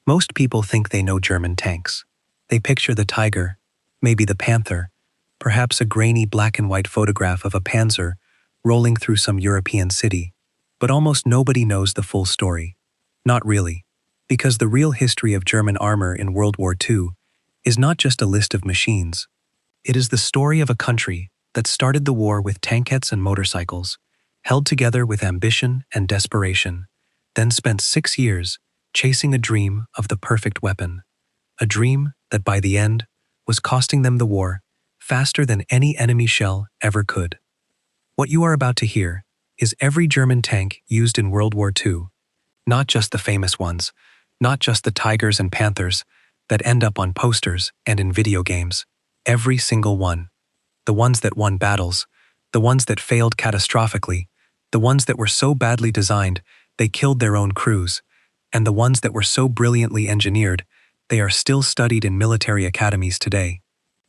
Most people think they know German tanks. They picture the Tiger, maybe the Panther, perhaps a grainy black and white photograph of a Panzer rolling through some European city. But almost nobody knows the full story. Not really, because the real history of German armor in World War II is not just a list of machines. It is the story of a country that started the war with tankettes and motorcycles, held together with ambition and desperation, then spent 6 years chasing a dream of the perfect weapon, a dream that by the end was costing them the war faster than any enemy shell ever could. What you are about to hear is every German tank used in World War II, not just the famous ones, not just the Tigers and Panthers that end up on posters and in video games. Every single one. The ones that won battles, the ones that failed catastrophically, the ones that were so badly designed they killed their own crews, and the ones that were so brilliantly engineered they are still studied in military academies today.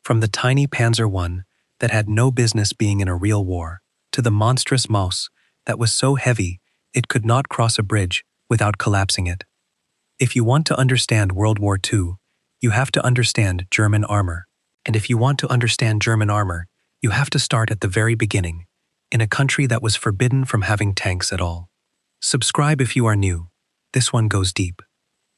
From the tiny Panzer I that had no business being in a real war, to the monstrous Maus that was so heavy it could not cross a bridge without collapsing it. If you want to understand World War II, you have to understand German armor. And if you want to understand German armor, you have to start at the very beginning, in a country that was forbidden from having tanks at all. Subscribe if you are new. This one goes deep.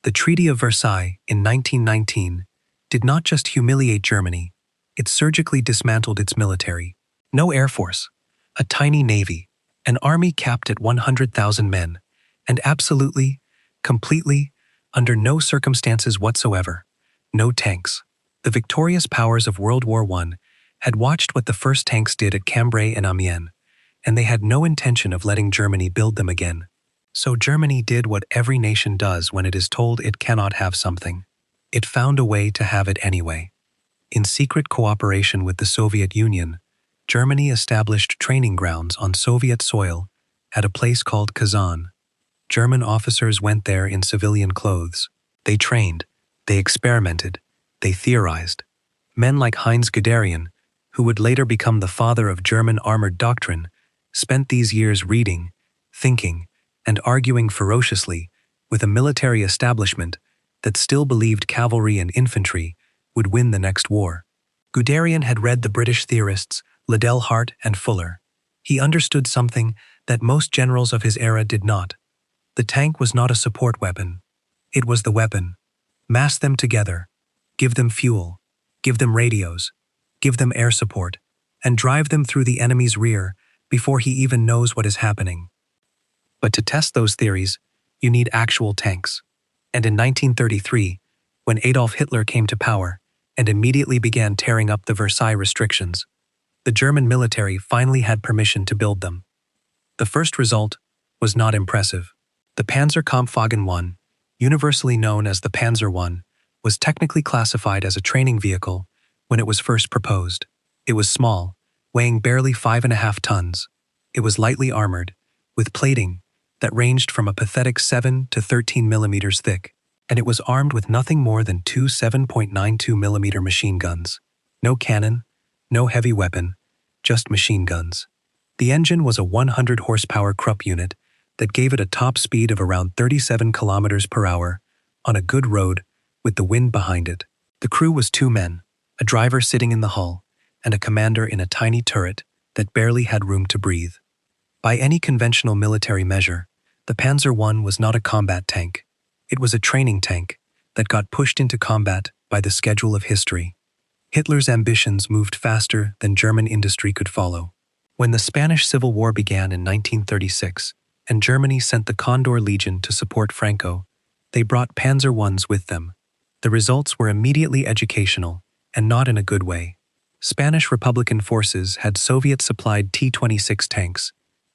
The Treaty of Versailles in 1919 did not just humiliate Germany, it surgically dismantled its military. No air force, a tiny navy, an army capped at 100,000 men, and absolutely, completely, under no circumstances whatsoever, no tanks. The victorious powers of World War I had watched what the first tanks did at Cambrai and Amiens, and they had no intention of letting Germany build them again. So Germany did what every nation does when it is told it cannot have something. It found a way to have it anyway. In secret cooperation with the Soviet Union, Germany established training grounds on Soviet soil at a place called Kazan. German officers went there in civilian clothes. They trained, they experimented, they theorized. Men like Heinz Guderian, who would later become the father of German armored doctrine, spent these years reading, thinking, and arguing ferociously with a military establishment that still believed cavalry and infantry would win the next war. Guderian had read the British theorists Liddell Hart and Fuller. He understood something that most generals of his era did not. The tank was not a support weapon. It was the weapon. Mass them together. Give them fuel, give them radios, give them air support, and drive them through the enemy's rear before he even knows what is happening. But to test those theories, you need actual tanks. And in 1933, when Adolf Hitler came to power and immediately began tearing up the Versailles restrictions, the German military finally had permission to build them. The first result was not impressive. The Panzerkampfwagen I, universally known as the Panzer I, was technically classified as a training vehicle when it was first proposed. It was small, weighing barely 5.5 tons. It was lightly armored, with plating that ranged from a pathetic 7 to 13 millimeters thick, and it was armed with nothing more than 2 7.92 millimeter machine guns. No cannon, no heavy weapon, just machine guns. The engine was a 100 horsepower Krupp unit that gave it a top speed of around 37 kilometers per hour on a good road with the wind behind it. The crew was 2 men, a driver sitting in the hull, and a commander in a tiny turret that barely had room to breathe. By any conventional military measure, the Panzer I was not a combat tank. It was a training tank that got pushed into combat by the schedule of history. Hitler's ambitions moved faster than German industry could follow. When the Spanish Civil War began in 1936, and Germany sent the Condor Legion to support Franco, they brought Panzer Is with them. The results were immediately educational, and not in a good way. Spanish Republican forces had Soviet-supplied T-26 tanks,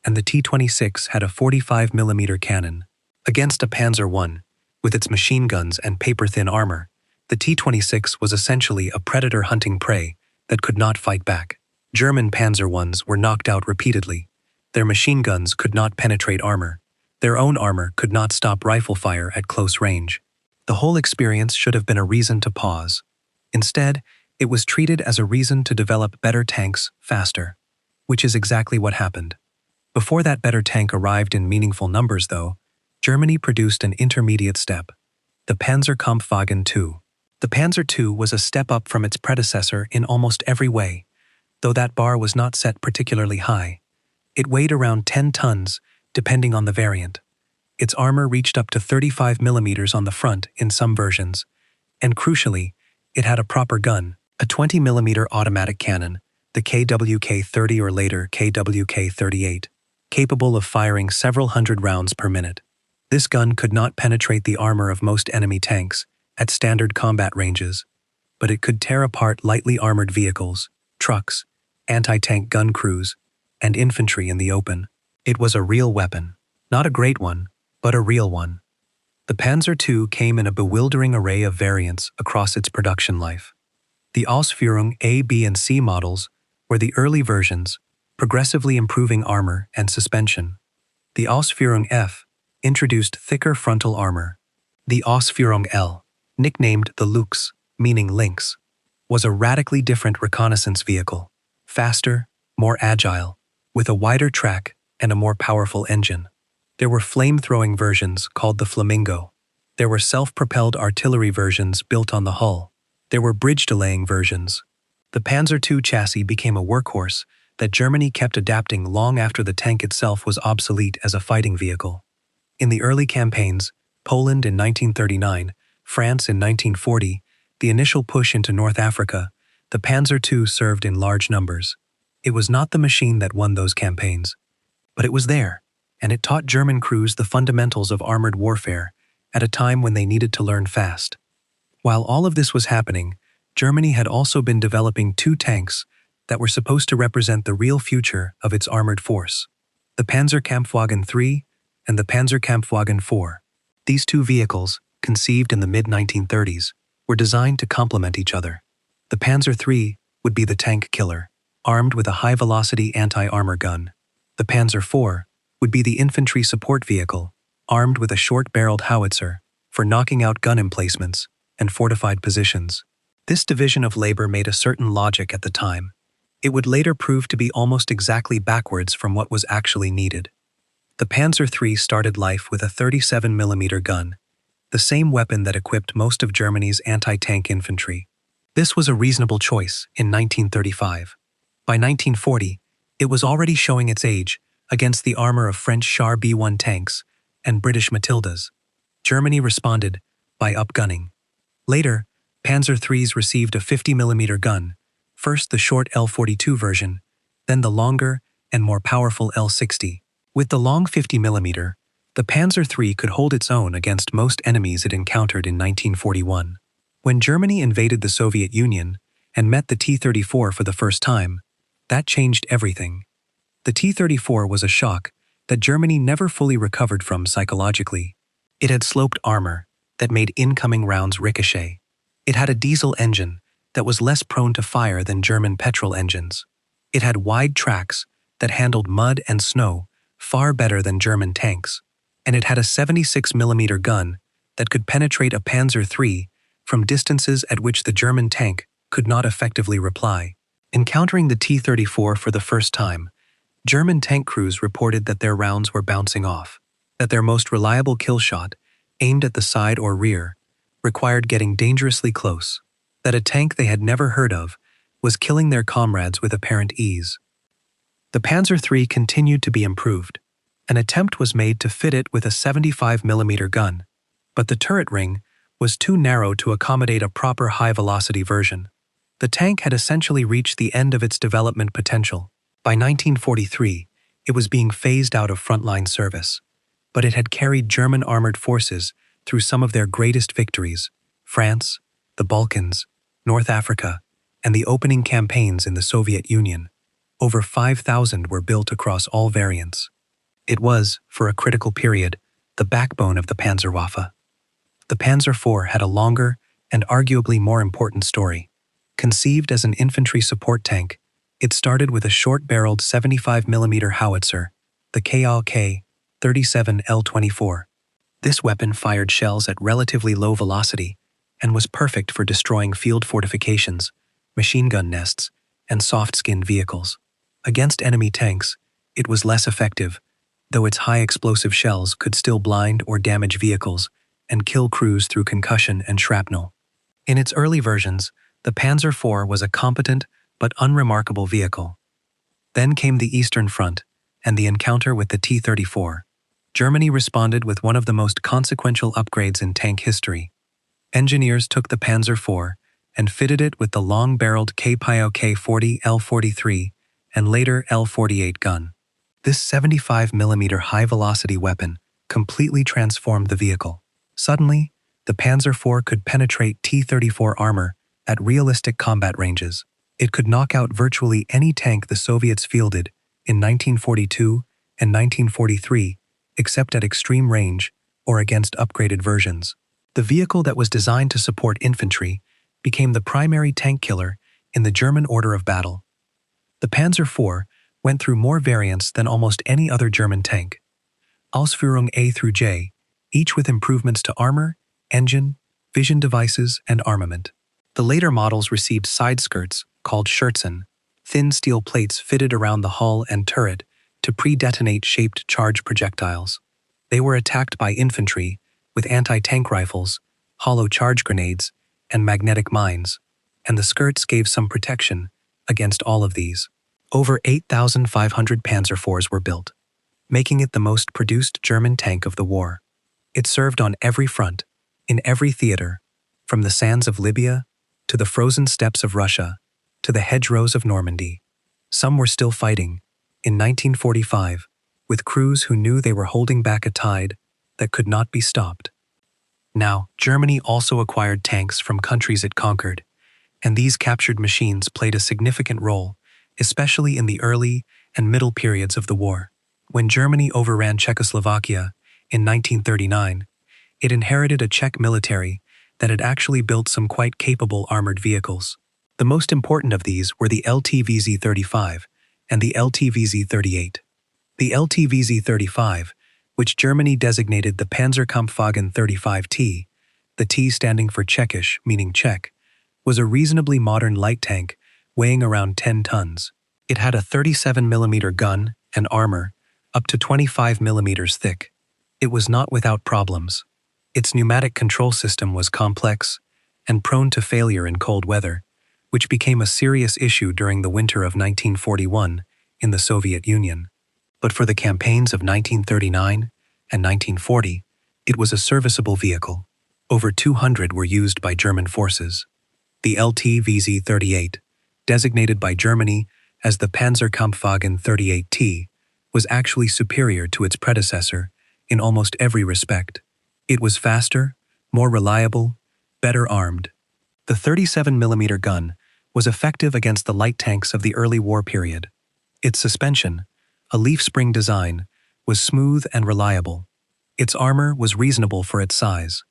and the T-26 had a 45mm cannon. Against a Panzer I, with its machine guns and paper-thin armor, the T-26 was essentially a predator hunting prey that could not fight back. German Panzer Is were knocked out repeatedly. Their machine guns could not penetrate armor. Their own armor could not stop rifle fire at close range. The whole experience should have been a reason to pause. Instead, it was treated as a reason to develop better tanks faster, which is exactly what happened. Before that better tank arrived in meaningful numbers, though, Germany produced an intermediate step. The Panzerkampfwagen II. The Panzer II was a step up from its predecessor in almost every way, though that bar was not set particularly high. It weighed around 10 tons, depending on the variant. Its armor reached up to 35 millimeters on the front in some versions, and crucially, it had a proper gun, a 20 millimeter automatic cannon, the KWK-30 or later KWK-38, capable of firing several hundred rounds per minute. This gun could not penetrate the armor of most enemy tanks at standard combat ranges, but it could tear apart lightly armored vehicles, trucks, anti-tank gun crews, and infantry in the open. It was a real weapon. Not a great one, but a real one. The Panzer II came in a bewildering array of variants across its production life. The Ausführung A, B, and C models were the early versions, progressively improving armor and suspension. The Ausführung F introduced thicker frontal armor. The Ausführung L, nicknamed the Lux, meaning lynx, was a radically different reconnaissance vehicle, faster, more agile, with a wider track and a more powerful engine. There were flame-throwing versions called the Flamingo. There were self-propelled artillery versions built on the hull. There were bridge-delaying versions. The Panzer II chassis became a workhorse that Germany kept adapting long after the tank itself was obsolete as a fighting vehicle. In the early campaigns, Poland in 1939, France in 1940, the initial push into North Africa, the Panzer II served in large numbers. It was not the machine that won those campaigns, but it was there, and it taught German crews the fundamentals of armored warfare at a time when they needed to learn fast. While all of this was happening, Germany had also been developing two tanks that were supposed to represent the real future of its armored force: the Panzerkampfwagen III and the Panzerkampfwagen IV. These two vehicles, conceived in the mid-1930s, were designed to complement each other. The Panzer III would be the tank killer, armed with a high-velocity anti-armor gun. The Panzer IV would be the infantry support vehicle, armed with a short-barreled howitzer for knocking out gun emplacements and fortified positions. This division of labor made a certain logic at the time. It would later prove to be almost exactly backwards from what was actually needed. The Panzer III started life with a 37 millimeter gun, the same weapon that equipped most of Germany's anti-tank infantry. This was a reasonable choice in 1935. By 1940, it was already showing its age against the armor of French Char B-1 tanks and British Matildas. Germany responded by upgunning. Later, Panzer IIIs received a 50 millimeter gun, first the short L-42 version, then the longer and more powerful L-60. With the long 50 millimeter, the Panzer III could hold its own against most enemies it encountered in 1941. When Germany invaded the Soviet Union and met the T-34 for the first time, that changed everything. The T-34 was a shock that Germany never fully recovered from psychologically. It had sloped armor that made incoming rounds ricochet. It had a diesel engine that was less prone to fire than German petrol engines. It had wide tracks that handled mud and snow far better than German tanks, and it had a 76 millimeter gun that could penetrate a Panzer III from distances at which the German tank could not effectively reply. Encountering the T-34 for the first time, German tank crews reported that their rounds were bouncing off, that their most reliable kill shot, aimed at the side or rear, required getting dangerously close, that a tank they had never heard of was killing their comrades with apparent ease. The Panzer III continued to be improved. An attempt was made to fit it with a 75 millimeter gun, but the turret ring was too narrow to accommodate a proper high-velocity version. The tank had essentially reached the end of its development potential. By 1943, it was being phased out of frontline service, but it had carried German armored forces through some of their greatest victories: France, the Balkans, North Africa, and the opening campaigns in the Soviet Union. Over 5,000 were built across all variants. It was, for a critical period, the backbone of the Panzerwaffe. The Panzer IV had a longer and arguably more important story. Conceived as an infantry support tank, it started with a short-barreled 75 millimeter howitzer, the KAK-37L24. This weapon fired shells at relatively low velocity and was perfect for destroying field fortifications, machine gun nests, and soft-skinned vehicles. Against enemy tanks, it was less effective, though its high explosive shells could still blind or damage vehicles and kill crews through concussion and shrapnel. In its early versions, the Panzer IV was a competent but unremarkable vehicle. Then came the Eastern Front and the encounter with the T-34. Germany responded with one of the most consequential upgrades in tank history. Engineers took the Panzer IV and fitted it with the long-barreled K-Pio K-40 L-43 and later L-48 gun. This 75mm high-velocity weapon completely transformed the vehicle. Suddenly, the Panzer IV could penetrate T-34 armor at realistic combat ranges. It could knock out virtually any tank the Soviets fielded in 1942 and 1943, except at extreme range or against upgraded versions. The vehicle that was designed to support infantry became the primary tank killer in the German order of battle. The Panzer IV went through more variants than almost any other German tank. Ausführung A through J, each with improvements to armor, engine, vision devices, and armament. The later models received side skirts, called Schürzen, thin steel plates fitted around the hull and turret to pre-detonate shaped charge projectiles. They were attacked by infantry with anti-tank rifles, hollow charge grenades, and magnetic mines, and the skirts gave some protection against all of these. Over 8,500 Panzer IVs were built, making it the most produced German tank of the war. It served on every front, in every theater, from the sands of Libya to the frozen steppes of Russia to the hedgerows of Normandy. Some were still fighting, in 1945, with crews who knew they were holding back a tide that could not be stopped. Now, Germany also acquired tanks from countries it conquered, and these captured machines played a significant role, especially in the early and middle periods of the war. When Germany overran Czechoslovakia in 1939, it inherited a Czech military that had actually built some quite capable armored vehicles. The most important of these were the LTVZ-35 and the LTVZ-38. The LTVZ-35, which Germany designated the Panzerkampfwagen 35T, the T standing for Czechisch, meaning Czech, was a reasonably modern light tank weighing around 10 tons. It had a 37mm gun and armor, up to 25mm thick. It was not without problems. Its pneumatic control system was complex and prone to failure in cold weather, which became a serious issue during the winter of 1941 in the Soviet Union. But for the campaigns of 1939 and 1940, it was a serviceable vehicle. Over 200 were used by German forces. The LTVZ-38, designated by Germany as the Panzerkampfwagen 38T, was actually superior to its predecessor in almost every respect. It was faster, more reliable, better armed. The 37mm gun was effective against the light tanks of the early war period. Its suspension, a leaf spring design, was smooth and reliable. Its armor was reasonable for its size.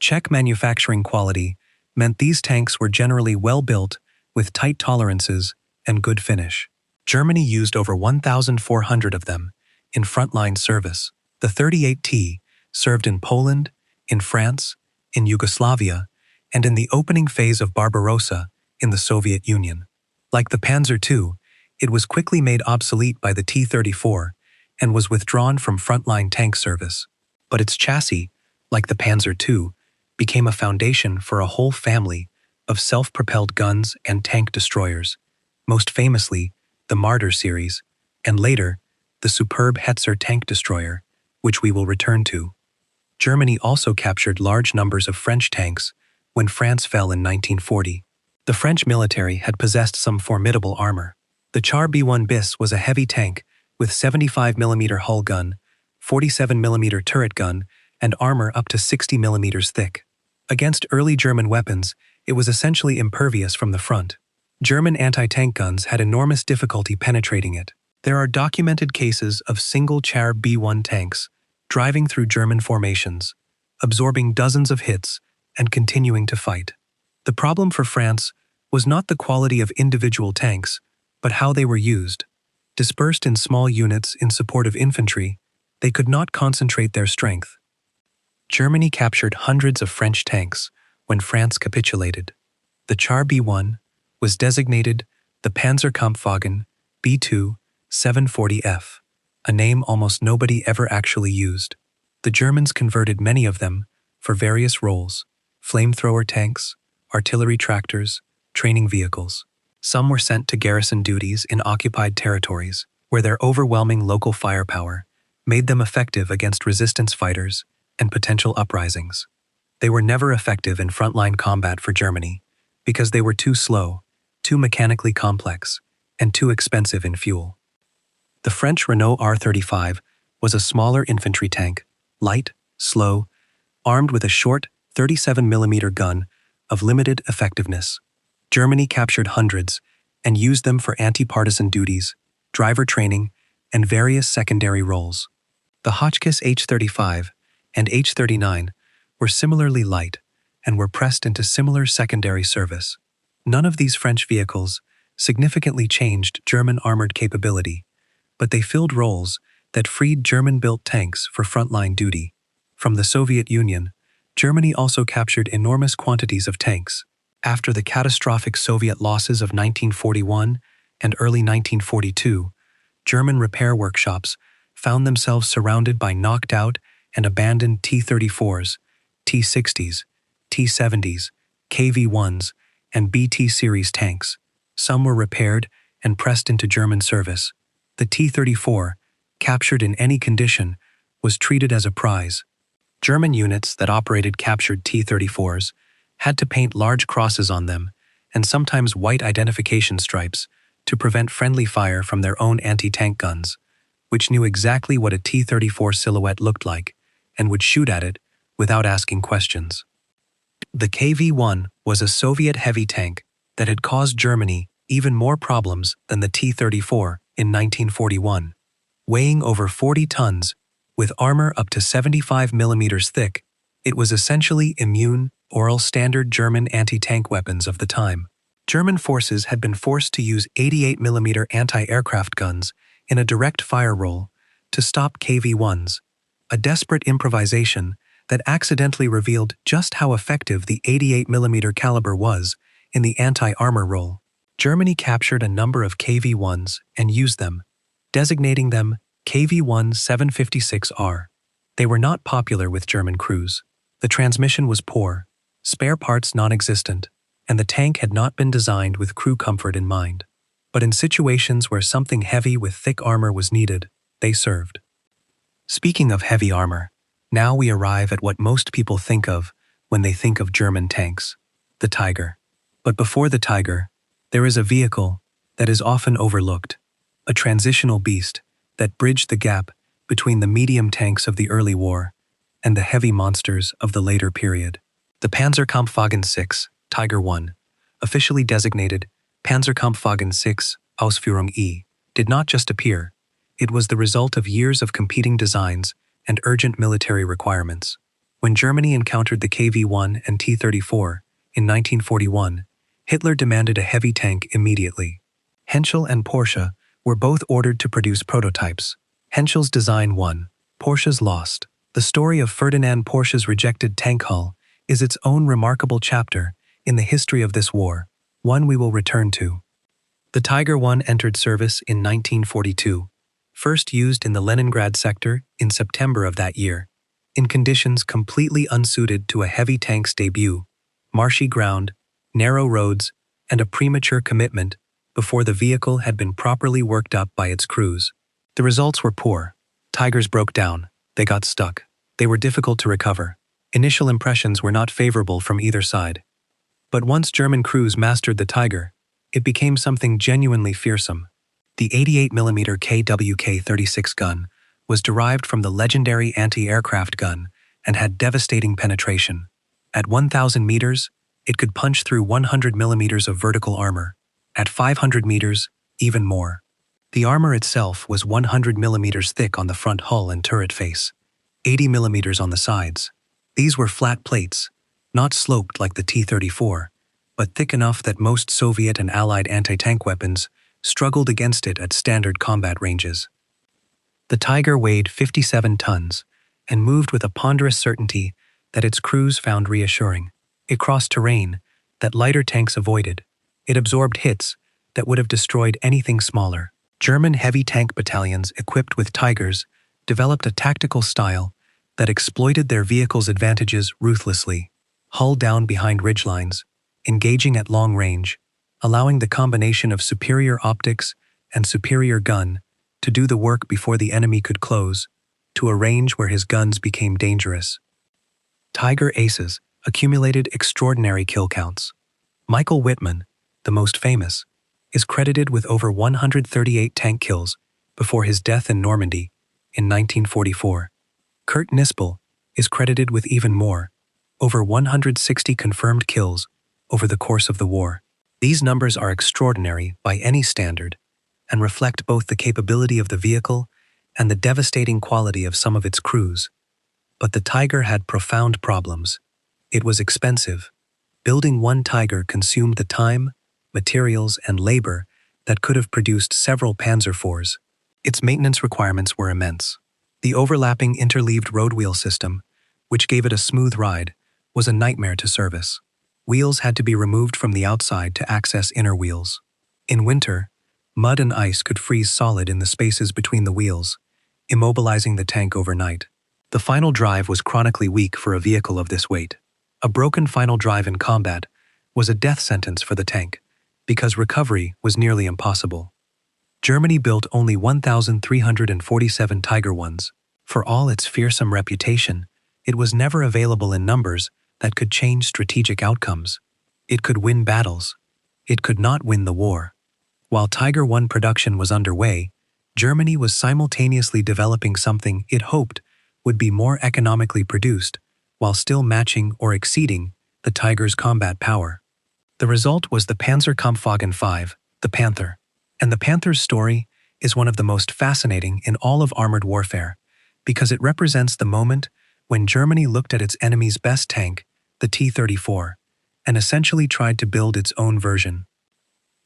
Czech manufacturing quality meant these tanks were generally well built with tight tolerances and good finish. Germany used over 1,400 of them in frontline service. The 38T served in Poland, in France, in Yugoslavia, and in the opening phase of Barbarossa in the Soviet Union. Like the Panzer II, it was quickly made obsolete by the T-34 and was withdrawn from frontline tank service. But its chassis, like the Panzer II, became a foundation for a whole family of self-propelled guns and tank destroyers, most famously the Marder series, and later the superb Hetzer tank destroyer, which we will return to. Germany also captured large numbers of French tanks when France fell in 1940. The French military had possessed some formidable armor. The Char B1 bis was a heavy tank with 75mm hull gun, 47mm turret gun, and armor up to 60mm thick. Against early German weapons, it was essentially impervious from the front. German anti-tank guns had enormous difficulty penetrating it. There are documented cases of single Char B1 tanks driving through German formations, absorbing dozens of hits, and continuing to fight. The problem for France was not the quality of individual tanks, but how they were used. Dispersed in small units in support of infantry, they could not concentrate their strength. Germany captured hundreds of French tanks when France capitulated. The Char B1 was designated the Panzerkampfwagen B2 740F, a name almost nobody ever actually used. The Germans converted many of them for various roles: flamethrower tanks, artillery tractors, training vehicles. Some were sent to garrison duties in occupied territories, where their overwhelming local firepower made them effective against resistance fighters and potential uprisings. They were never effective in frontline combat for Germany because they were too slow, too mechanically complex, and too expensive in fuel. The French Renault R35 was a smaller infantry tank, light, slow, armed with a short 37mm gun of limited effectiveness. Germany captured hundreds and used them for anti-partisan duties, driver training, and various secondary roles. The Hotchkiss H-35 and H-39 were similarly light and were pressed into similar secondary service. None of these French vehicles significantly changed German armored capability, but they filled roles that freed German-built tanks for frontline duty. From the Soviet Union, Germany also captured enormous quantities of tanks. After the catastrophic Soviet losses of 1941 and early 1942, German repair workshops found themselves surrounded by knocked-out and abandoned T-34s, T-60s, T-70s, KV-1s, and BT-series tanks. Some were repaired and pressed into German service. The T-34, captured in any condition, was treated as a prize. German units that operated captured T-34s had to paint large crosses on them and sometimes white identification stripes to prevent friendly fire from their own anti-tank guns, which knew exactly what a T-34 silhouette looked like and would shoot at it without asking questions. The KV-1 was a Soviet heavy tank that had caused Germany even more problems than the T-34 in 1941. Weighing over 40 tons, with armor up to 75mm thick, it was essentially immune or standard German anti-tank weapons of the time. German forces had been forced to use 88mm anti-aircraft guns in a direct fire role to stop KV-1s, a desperate improvisation that accidentally revealed just how effective the 88mm caliber was in the anti-armor role. Germany captured a number of KV-1s and used them, designating them KV-1 756R. They were not popular with German crews. The transmission was poor, spare parts non-existent, and the tank had not been designed with crew comfort in mind. But in situations where something heavy with thick armor was needed, they served. Speaking of heavy armor, now we arrive at what most people think of when they think of German tanks: the Tiger. But before the Tiger, there is a vehicle that is often overlooked, a transitional beast that bridged the gap between the medium tanks of the early war and the heavy monsters of the later period. The Panzerkampfwagen 6, Tiger 1, officially designated Panzerkampfwagen 6 Ausführung E, did not just appear. It was the result of years of competing designs and urgent military requirements. When Germany encountered the KV-1 and T-34 in 1941, Hitler demanded a heavy tank immediately. Henschel and Porsche were both ordered to produce prototypes. Henschel's design won, Porsche's lost. The story of Ferdinand Porsche's rejected tank hull is its own remarkable chapter in the history of this war, one we will return to. The Tiger I entered service in 1942, first used in the Leningrad sector in September of that year, in conditions completely unsuited to a heavy tank's debut: marshy ground, narrow roads, and a premature commitment before the vehicle had been properly worked up by its crews. The results were poor. Tigers broke down. They got stuck. They were difficult to recover. Initial impressions were not favorable from either side. But once German crews mastered the Tiger, it became something genuinely fearsome. The 88mm KWK-36 gun was derived from the legendary anti-aircraft gun and had devastating penetration. At 1,000 meters, it could punch through 100 millimeters of vertical armor. At 500 meters, even more. The armor itself was 100 millimeters thick on the front hull and turret face, 80 millimeters on the sides. These were flat plates, not sloped like the T-34, but thick enough that most Soviet and Allied anti-tank weapons struggled against it at standard combat ranges. The Tiger weighed 57 tons and moved with a ponderous certainty that its crews found reassuring. It crossed terrain that lighter tanks avoided. It absorbed hits that would have destroyed anything smaller. German heavy tank battalions equipped with Tigers developed a tactical style that exploited their vehicle's advantages ruthlessly, hull down behind ridgelines, engaging at long range, allowing the combination of superior optics and superior gun to do the work before the enemy could close, to a range where his guns became dangerous. Tiger aces accumulated extraordinary kill counts. Michael Whitman, the most famous, is credited with over 138 tank kills before his death in Normandy in 1944. Kurt Nispel is credited with even more, over 160 confirmed kills over the course of the war. These numbers are extraordinary by any standard and reflect both the capability of the vehicle and the devastating quality of some of its crews. But the Tiger had profound problems. It was expensive. Building one Tiger consumed the time, materials, and labor that could have produced several Panzer IVs. Its maintenance requirements were immense. The overlapping interleaved road wheel system, which gave it a smooth ride, was a nightmare to service. Wheels had to be removed from the outside to access inner wheels. In winter, mud and ice could freeze solid in the spaces between the wheels, immobilizing the tank overnight. The final drive was chronically weak for a vehicle of this weight. A broken final drive in combat was a death sentence for the tank, because recovery was nearly impossible. Germany built only 1,347 Tiger Is. For all its fearsome reputation, it was never available in numbers that could change strategic outcomes. It could win battles. It could not win the war. While Tiger I production was underway, Germany was simultaneously developing something it hoped would be more economically produced, while still matching or exceeding the Tiger's combat power. The result was the Panzerkampfwagen V, the Panther. And the Panther's story is one of the most fascinating in all of armored warfare, because it represents the moment when Germany looked at its enemy's best tank, the T-34, and essentially tried to build its own version.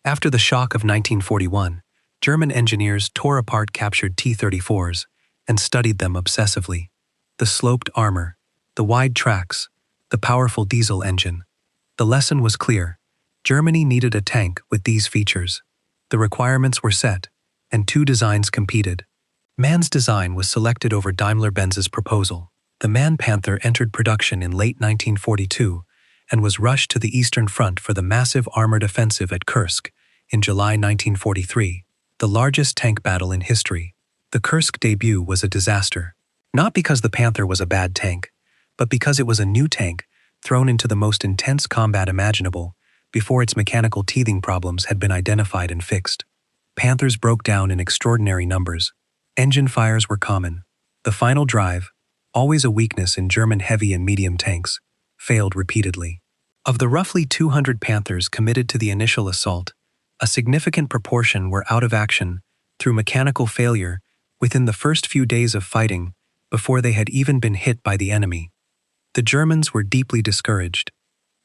After the shock of 1941, German engineers tore apart captured T-34s and studied them obsessively. The sloped armor, the wide tracks, the powerful diesel engine. The lesson was clear. Germany needed a tank with these features. The requirements were set, and two designs competed. MAN's design was selected over Daimler-Benz's proposal. The MAN Panther entered production in late 1942 and was rushed to the Eastern Front for the massive armored offensive at Kursk in July 1943, the largest tank battle in history. The Kursk debut was a disaster. Not because the Panther was a bad tank, but because it was a new tank thrown into the most intense combat imaginable before its mechanical teething problems had been identified and fixed. Panthers broke down in extraordinary numbers. Engine fires were common. The final drive, always a weakness in German heavy and medium tanks, failed repeatedly. Of the roughly 200 Panthers committed to the initial assault, a significant proportion were out of action through mechanical failure within the first few days of fighting before they had even been hit by the enemy. The Germans were deeply discouraged.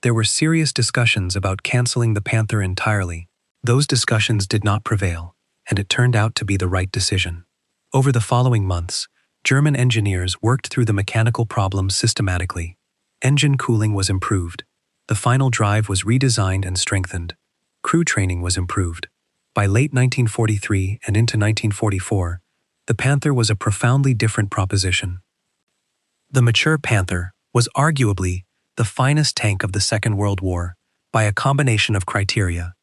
There were serious discussions about canceling the Panther entirely. Those discussions did not prevail, and it turned out to be the right decision. Over the following months, German engineers worked through the mechanical problems systematically. Engine cooling was improved. The final drive was redesigned and strengthened. Crew training was improved. By late 1943 and into 1944, the Panther was a profoundly different proposition. The mature Panther was arguably the finest tank of the Second World War by a combination of criteria.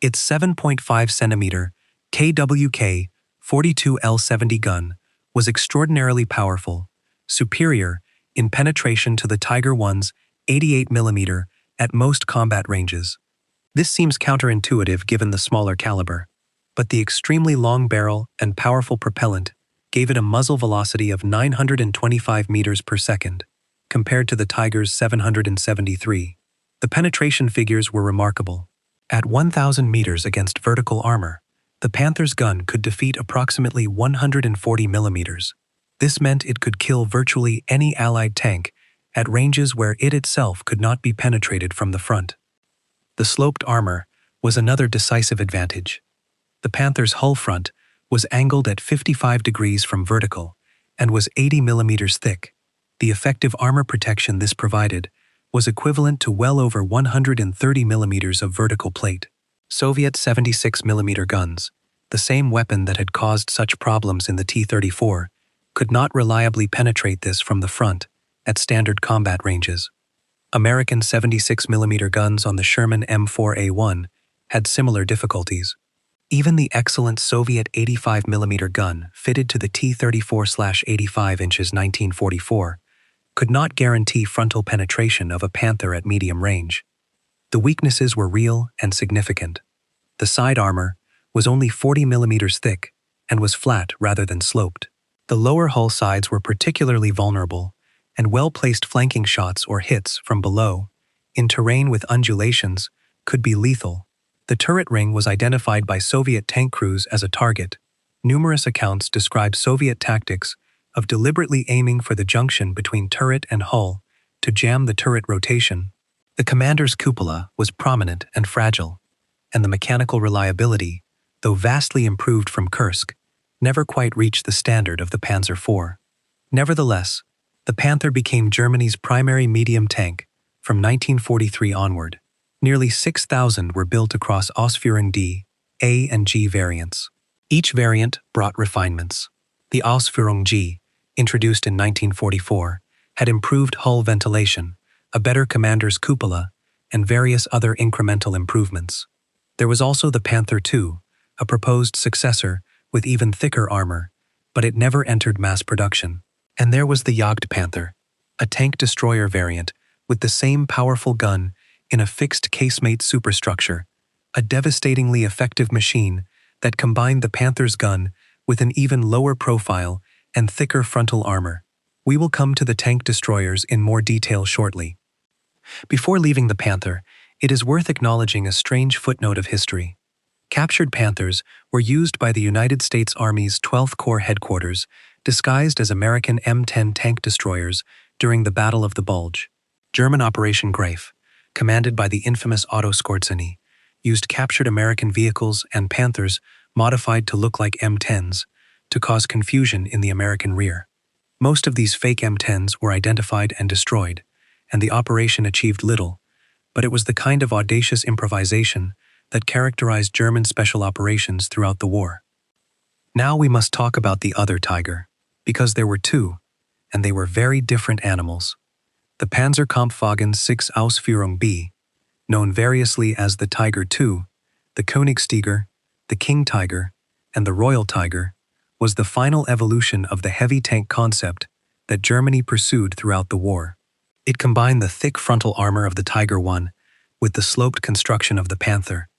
Its 7.5-centimeter KWK 42L70 gun was extraordinarily powerful, superior in penetration to the Tiger I's 88mm at most combat ranges. This seems counterintuitive given the smaller caliber, but the extremely long barrel and powerful propellant gave it a muzzle velocity of 925 meters per second, compared to the Tiger's 773. The penetration figures were remarkable. At 1,000 meters against vertical armor, the Panther's gun could defeat approximately 140 millimeters. This meant it could kill virtually any Allied tank at ranges where it itself could not be penetrated from the front. The sloped armor was another decisive advantage. The Panther's hull front was angled at 55 degrees from vertical and was 80 millimeters thick. The effective armor protection this provided was equivalent to well over 130 millimeters of vertical plate. Soviet 76mm guns, the same weapon that had caused such problems in the T-34, could not reliably penetrate this from the front at standard combat ranges. American 76mm guns on the Sherman M4A1 had similar difficulties. Even the excellent Soviet 85mm gun fitted to the T-34/85 inches 1944 could not guarantee frontal penetration of a Panther at medium range. The weaknesses were real and significant. The side armor was only 40mm thick and was flat rather than sloped. The lower hull sides were particularly vulnerable, and well-placed flanking shots or hits from below, in terrain with undulations, could be lethal. The turret ring was identified by Soviet tank crews as a target. Numerous accounts describe Soviet tactics of deliberately aiming for the junction between turret and hull to jam the turret rotation. The commander's cupola was prominent and fragile, and the mechanical reliability, though vastly improved from Kursk, never quite reached the standard of the Panzer IV. Nevertheless, the Panther became Germany's primary medium tank from 1943 onward. Nearly 6,000 were built across Ausführung D, A, and G variants. Each variant brought refinements. The Ausführung G, introduced in 1944, had improved hull ventilation, a better commander's cupola, and various other incremental improvements. There was also the Panther II, a proposed successor with even thicker armor, but it never entered mass production. And there was the Jagdpanther, a tank-destroyer variant with the same powerful gun in a fixed casemate superstructure, a devastatingly effective machine that combined the Panther's gun with an even lower profile and thicker frontal armor. We will come to the tank destroyers in more detail shortly. Before leaving the Panther, it is worth acknowledging a strange footnote of history. Captured Panthers were used by the United States Army's 12th Corps headquarters, disguised as American M10 tank destroyers during the Battle of the Bulge. German Operation Greif, commanded by the infamous Otto Skorzeny, used captured American vehicles and Panthers modified to look like M10s to cause confusion in the American rear. Most of these fake M10s were identified and destroyed, and the operation achieved little, but it was the kind of audacious improvisation that characterized German special operations throughout the war. Now we must talk about the other Tiger, because there were two, and they were very different animals. The Panzerkampfwagen 6 Ausführung B, known variously as the Tiger II, the Königstiger, the King Tiger, and the Royal Tiger, was the final evolution of the heavy tank concept that Germany pursued throughout the war. It combined the thick frontal armor of the Tiger I with the sloped construction of the Panther,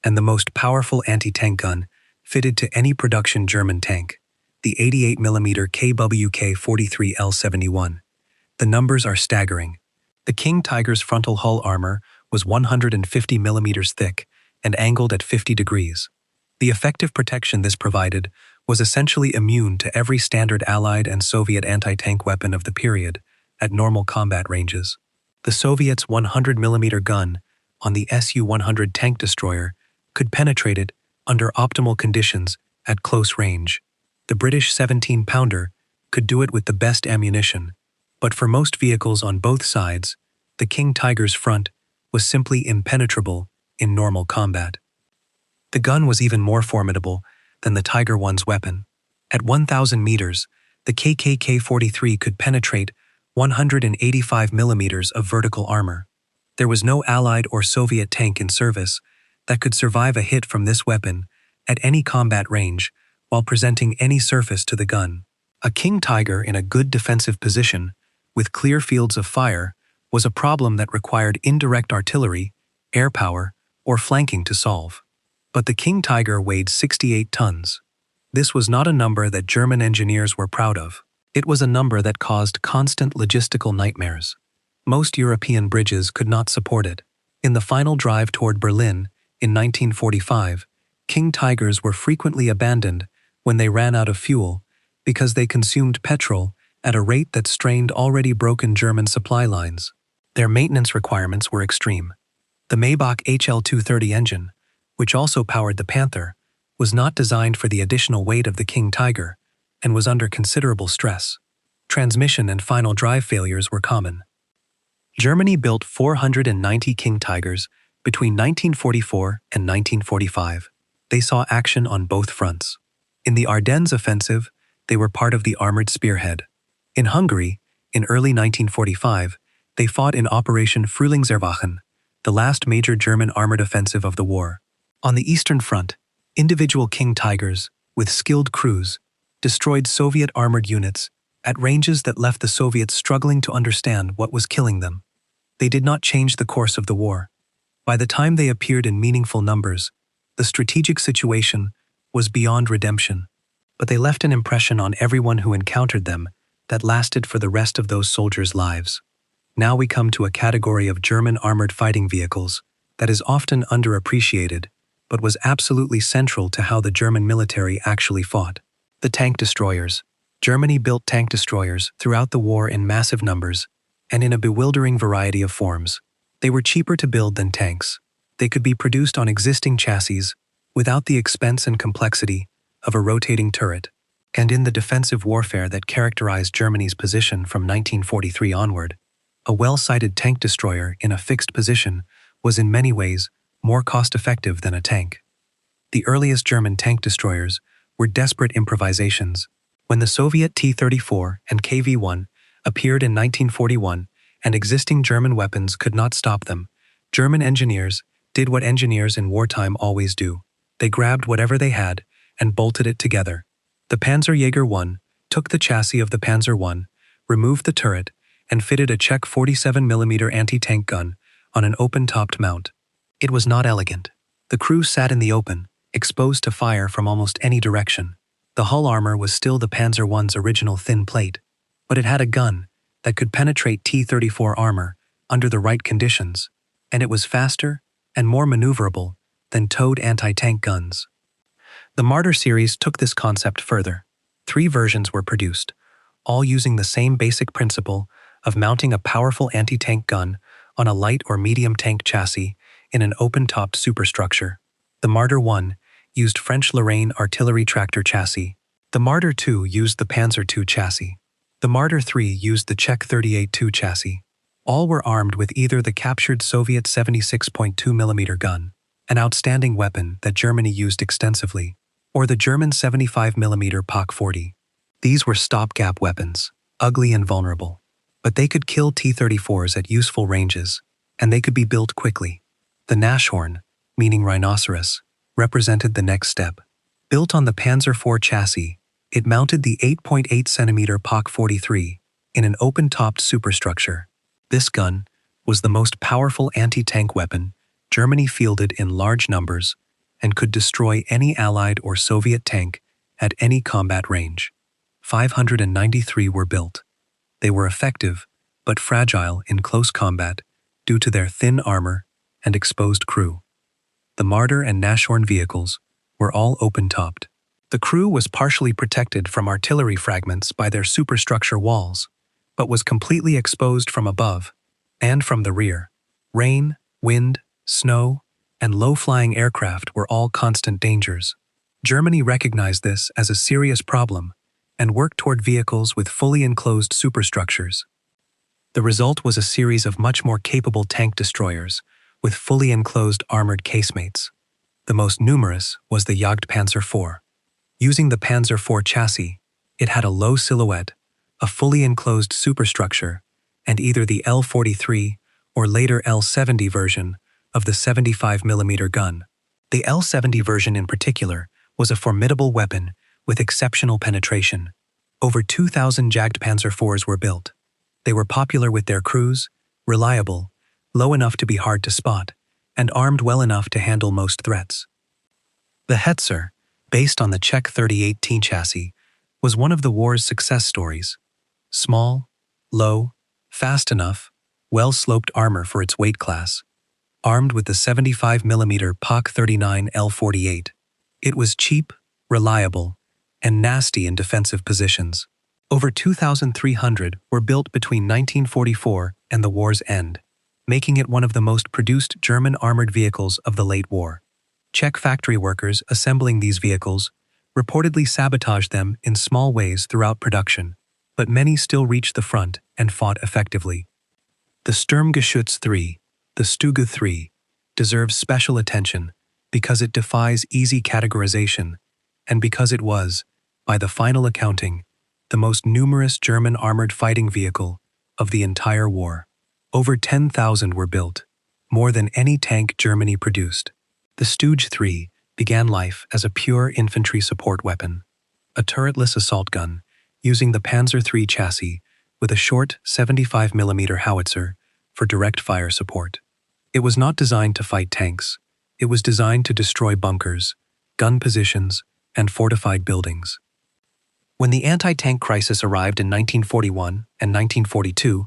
and the most powerful anti-tank gun fitted to any production German tank, the 88mm KWK-43L71. The numbers are staggering. The King Tiger's frontal hull armor was 150mm thick and angled at 50 degrees. The effective protection this provided was essentially immune to every standard Allied and Soviet anti-tank weapon of the period at normal combat ranges. The Soviets' 100mm gun on the Su-100 tank destroyer could penetrate it under optimal conditions at close range. The British 17-pounder could do it with the best ammunition, but for most vehicles on both sides, the King Tiger's front was simply impenetrable in normal combat. The gun was even more formidable than the Tiger I's weapon. At 1,000 meters, the KK-43 could penetrate 185mm of vertical armor. There was no Allied or Soviet tank in service that could survive a hit from this weapon at any combat range while presenting any surface to the gun. A King Tiger in a good defensive position, with clear fields of fire, was a problem that required indirect artillery, air power, or flanking to solve. But the King Tiger weighed 68 tons. This was not a number that German engineers were proud of. It was a number that caused constant logistical nightmares. Most European bridges could not support it. In the final drive toward Berlin, in 1945, King Tigers were frequently abandoned when they ran out of fuel because they consumed petrol at a rate that strained already broken German supply lines. Their maintenance requirements were extreme. The Maybach HL-230 engine, which also powered the Panther, was not designed for the additional weight of the King Tiger and was under considerable stress. Transmission and final drive failures were common. Germany built 490 King Tigers between 1944 and 1945. They saw action on both fronts. In the Ardennes offensive, They were part of the armored spearhead. In Hungary, in early 1945, they fought in Operation Frühlingserwachen, the last major German armored offensive of the war. On the Eastern Front, individual King Tigers, with skilled crews, destroyed Soviet armored units at ranges that left the Soviets struggling to understand what was killing them. They did not change the course of the war. By the time they appeared in meaningful numbers, the strategic situation was beyond redemption, but they left an impression on everyone who encountered them that lasted for the rest of those soldiers' lives. Now we come to a category of German armored fighting vehicles that is often underappreciated, but was absolutely central to how the German military actually fought. The tank destroyers. Germany built tank destroyers throughout the war in massive numbers and in a bewildering variety of forms. They were cheaper to build than tanks. They could be produced on existing chassis without the expense and complexity of a rotating turret. And in the defensive warfare that characterized Germany's position from 1943 onward, a well-sited tank destroyer in a fixed position was in many ways more cost-effective than a tank. The earliest German tank destroyers were desperate improvisations. When the Soviet T-34 and KV-1 appeared in 1941 and existing German weapons could not stop them, German engineers did what engineers in wartime always do. They grabbed whatever they had and bolted it together. The Panzerjäger 1 took the chassis of the Panzer 1, removed the turret, and fitted a Czech 47mm anti-tank gun on an open-topped mount. It was not elegant. The crew sat in the open, exposed to fire from almost any direction. The hull armor was still the Panzer 1's original thin plate, but it had a gun that could penetrate T-34 armor under the right conditions, and it was faster and more maneuverable than towed anti-tank guns. The Marder series took this concept further. 3 versions were produced, all using the same basic principle of mounting a powerful anti-tank gun on a light or medium tank chassis in an open-topped superstructure. The Marder 1 used French Lorraine artillery tractor chassis. The Marder 2 used the Panzer II chassis. The Marder 3 used the Czech 38-2 chassis. All were armed with either the captured Soviet 76.2mm gun, an outstanding weapon that Germany used extensively, or the German 75mm PaK-40. These were stopgap weapons, ugly and vulnerable, but they could kill T-34s at useful ranges, and they could be built quickly. The Nashorn, meaning rhinoceros, represented the next step. Built on the Panzer IV chassis, it mounted the 8.8cm PaK-43 in an open-topped superstructure. This gun was the most powerful anti-tank weapon Germany fielded in large numbers and could destroy any Allied or Soviet tank at any combat range. 593 were built. They were effective, but fragile in close combat due to their thin armor and exposed crew. The Marder and Nashorn vehicles were all open-topped. The crew was partially protected from artillery fragments by their superstructure walls, but was completely exposed from above and from the rear. Rain, wind, snow, and low-flying aircraft were all constant dangers. Germany recognized this as a serious problem and worked toward vehicles with fully enclosed superstructures. The result was a series of much more capable tank destroyers with fully enclosed armored casemates. The most numerous was the Jagdpanzer IV. Using the Panzer IV chassis, it had a low silhouette, a fully enclosed superstructure, and either the L-43 or later L-70 version of the 75mm gun. The L-70 version in particular was a formidable weapon with exceptional penetration. Over 2,000 Jagdpanzer IVs were built. They were popular with their crews, reliable, low enough to be hard to spot, and armed well enough to handle most threats. The Hetzer, based on the Czech 38T chassis, was one of the war's success stories. Small, low, fast enough, well-sloped armor for its weight class, armed with the 75mm PaK-39 L-48. It was cheap, reliable, and nasty in defensive positions. Over 2,300 were built between 1944 and the war's end, making it one of the most produced German armored vehicles of the late war. Czech factory workers assembling these vehicles reportedly sabotaged them in small ways throughout production, but many still reached the front and fought effectively. The Sturmgeschütz 3, the Stuge 3, deserves special attention because it defies easy categorization and because it was, by the final accounting, the most numerous German armored fighting vehicle of the entire war. Over 10,000 were built, more than any tank Germany produced. The Stooge 3 began life as a pure infantry support weapon, a turretless assault gun using the Panzer III chassis with a short 75mm howitzer for direct fire support. It was not designed to fight tanks. It was designed to destroy bunkers, gun positions, and fortified buildings. When the anti-tank crisis arrived in 1941 and 1942,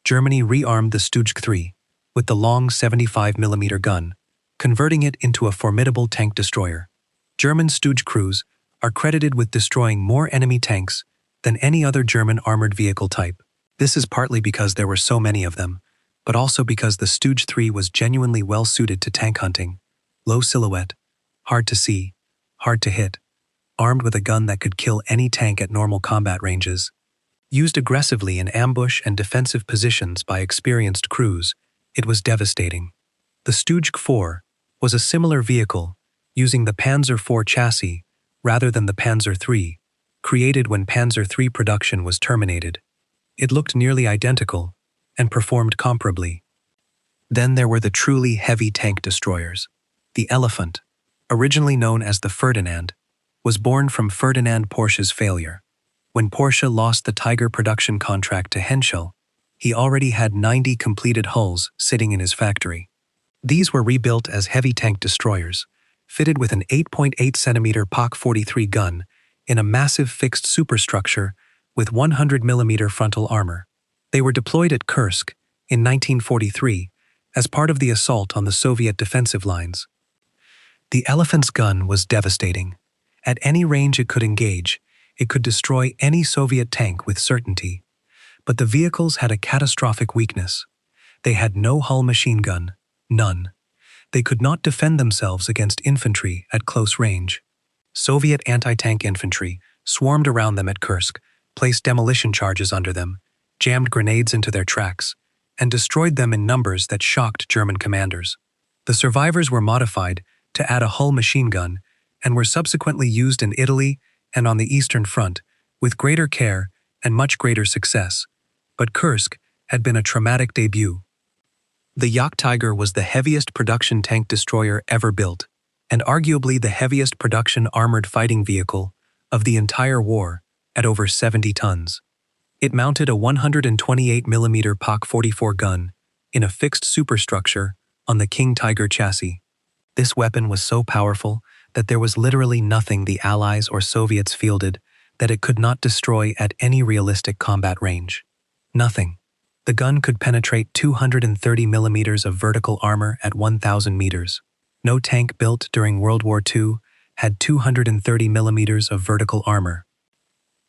Germany rearmed the Stooge 3 with the long 75mm gun, converting it into a formidable tank destroyer. German Stooge crews are credited with destroying more enemy tanks than any other German armored vehicle type. This is partly because there were so many of them, but also because the Stooge 3 was genuinely well suited to tank hunting. Low silhouette, hard to see, hard to hit, armed with a gun that could kill any tank at normal combat ranges. Used aggressively in ambush and defensive positions by experienced crews, it was devastating. The Stooge 4 was a similar vehicle, using the Panzer IV chassis rather than the Panzer III, created when Panzer III production was terminated. It looked nearly identical and performed comparably. Then there were the truly heavy tank destroyers. The Elephant, originally known as the Ferdinand, was born from Ferdinand Porsche's failure. When Porsche lost the Tiger production contract to Henschel, he already had 90 completed hulls sitting in his factory. These were rebuilt as heavy tank destroyers, fitted with an 8.8cm POC 43 gun in a massive fixed superstructure with 100mm frontal armor. They were deployed at Kursk in 1943 as part of the assault on the Soviet defensive lines. The Elephant's gun was devastating. At any range it could engage, it could destroy any Soviet tank with certainty. But the vehicles had a catastrophic weakness. They had no hull machine gun, none. They could not defend themselves against infantry at close range. Soviet anti-tank infantry swarmed around them at Kursk, placed demolition charges under them, jammed grenades into their tracks, and destroyed them in numbers that shocked German commanders. The survivors were modified to add a hull machine gun and were subsequently used in Italy and on the Eastern Front with greater care and much greater success, but Kursk had been a traumatic debut. The Jagdtiger was the heaviest production tank destroyer ever built, and arguably the heaviest production armored fighting vehicle of the entire war at over 70 tons. It mounted a 128mm POC 44 gun in a fixed superstructure on the King Tiger chassis. This weapon was so powerful that there was literally nothing the Allies or Soviets fielded that it could not destroy at any realistic combat range. Nothing. The gun could penetrate 230mm of vertical armor at 1,000 meters. No tank built during World War II had 230mm of vertical armor.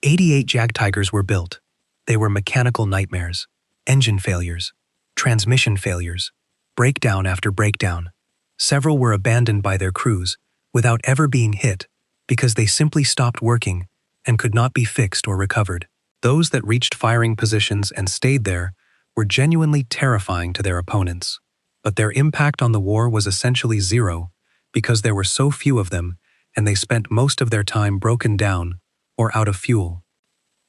88 Jagdtigers were built. They were mechanical nightmares, engine failures, transmission failures, breakdown after breakdown. Several were abandoned by their crews without ever being hit because they simply stopped working and could not be fixed or recovered. Those that reached firing positions and stayed there were genuinely terrifying to their opponents, but their impact on the war was essentially zero because there were so few of them and they spent most of their time broken down or out of fuel.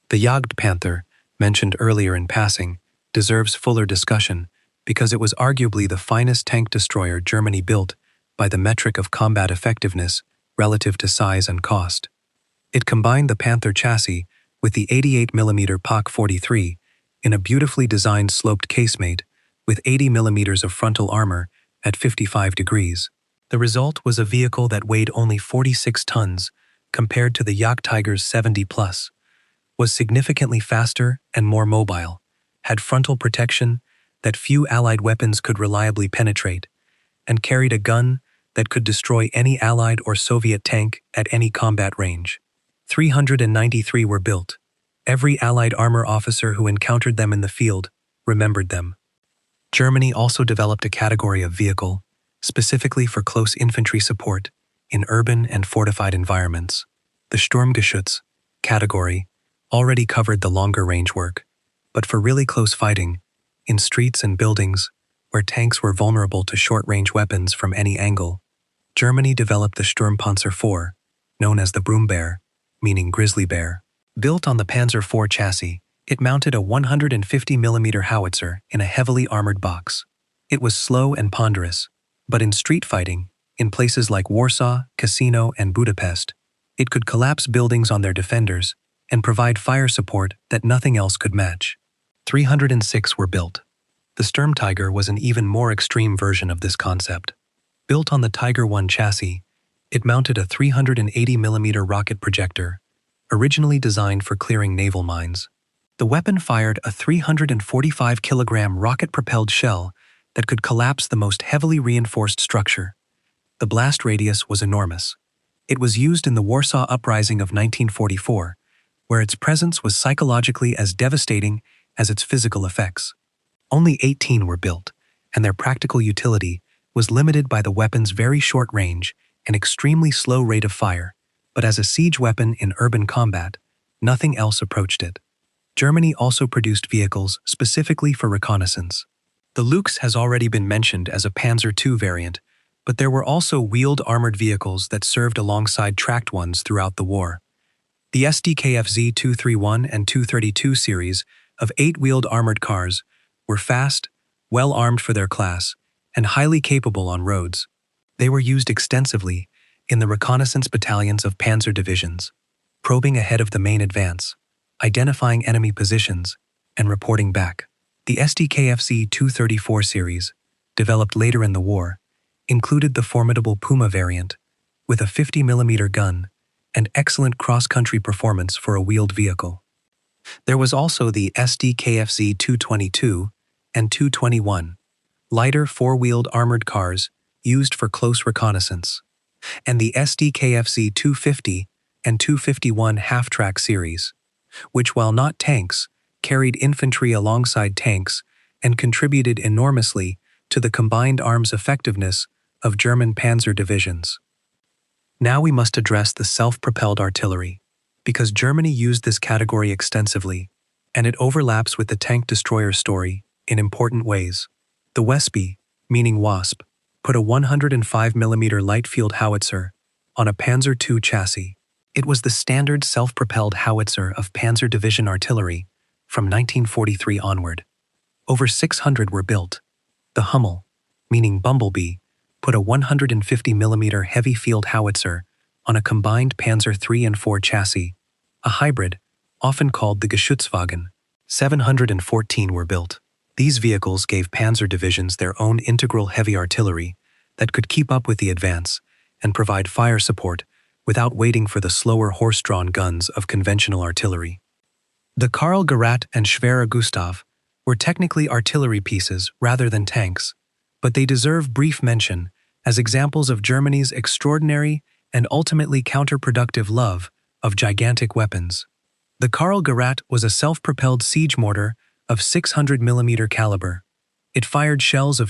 The Jagdpanther, mentioned earlier in passing, deserves fuller discussion because it was arguably the finest tank destroyer Germany built by the metric of combat effectiveness relative to size and cost. It combined the Panther chassis with the 88mm POC 43 in a beautifully designed sloped casemate with 80mm of frontal armor at 55 degrees. The result was a vehicle that weighed only 46 tons compared to the Jagdtiger's 70+, was significantly faster and more mobile, had frontal protection that few Allied weapons could reliably penetrate, and carried a gun that could destroy any Allied or Soviet tank at any combat range. 393 were built. Every Allied armor officer who encountered them in the field remembered them. Germany also developed a category of vehicle specifically for close infantry support in urban and fortified environments. The Sturmgeschütz category already covered the longer range work, but for really close fighting, in streets and buildings where tanks were vulnerable to short-range weapons from any angle, Germany developed the Sturmpanzer IV, known as the Brummbär, meaning grizzly bear. Built on the Panzer IV chassis, it mounted a 150mm howitzer in a heavily armored box. It was slow and ponderous, but in street fighting, in places like Warsaw, Casino, and Budapest, it could collapse buildings on their defenders and provide fire support that nothing else could match. 306 were built. The Sturmtiger was an even more extreme version of this concept. Built on the Tiger I chassis, it mounted a 380mm rocket projector, originally designed for clearing naval mines. The weapon fired a 345-kilogram rocket-propelled shell that could collapse the most heavily reinforced structure. The blast radius was enormous. It was used in the Warsaw Uprising of 1944, where its presence was psychologically as devastating as its physical effects. Only 18 were built, and their practical utility was limited by the weapon's very short range and extremely slow rate of fire, but as a siege weapon in urban combat, nothing else approached it. Germany also produced vehicles specifically for reconnaissance. The Lux has already been mentioned as a Panzer II variant, but there were also wheeled armored vehicles that served alongside tracked ones throughout the war. The SDKFZ 231 and 232 series of 8-wheeled armored cars were fast, well-armed for their class, and highly capable on roads. They were used extensively in the reconnaissance battalions of panzer divisions, probing ahead of the main advance, identifying enemy positions, and reporting back. The SDKFZ 234 series, developed later in the war, included the formidable Puma variant, with a 50mm gun and excellent cross-country performance for a wheeled vehicle. There was also the SDKFZ 222 and 221, lighter 4-wheeled armored cars used for close reconnaissance, and the SDKFZ 250 and 251 half-track series, which, while not tanks, carried infantry alongside tanks and contributed enormously to the combined arms effectiveness of German panzer divisions. Now we must address the self-propelled artillery, because Germany used this category extensively, and it overlaps with the tank destroyer story in important ways. The Wespe, meaning Wasp, put a 105mm light field howitzer on a Panzer II chassis. It was the standard self-propelled howitzer of Panzer Division artillery from 1943 onward. Over 600 were built. The Hummel, meaning Bumblebee, put a 150mm heavy field howitzer on a combined Panzer III and IV chassis, a hybrid, often called the Geschützwagen. 714 were built. These vehicles gave panzer divisions their own integral heavy artillery that could keep up with the advance and provide fire support without waiting for the slower horse-drawn guns of conventional artillery. The Karl Gerät and Schwerer Gustav were technically artillery pieces rather than tanks, but they deserve brief mention as examples of Germany's extraordinary and ultimately counterproductive love of gigantic weapons. The Karl Gerät was a self-propelled siege mortar of 600mm caliber. It fired shells of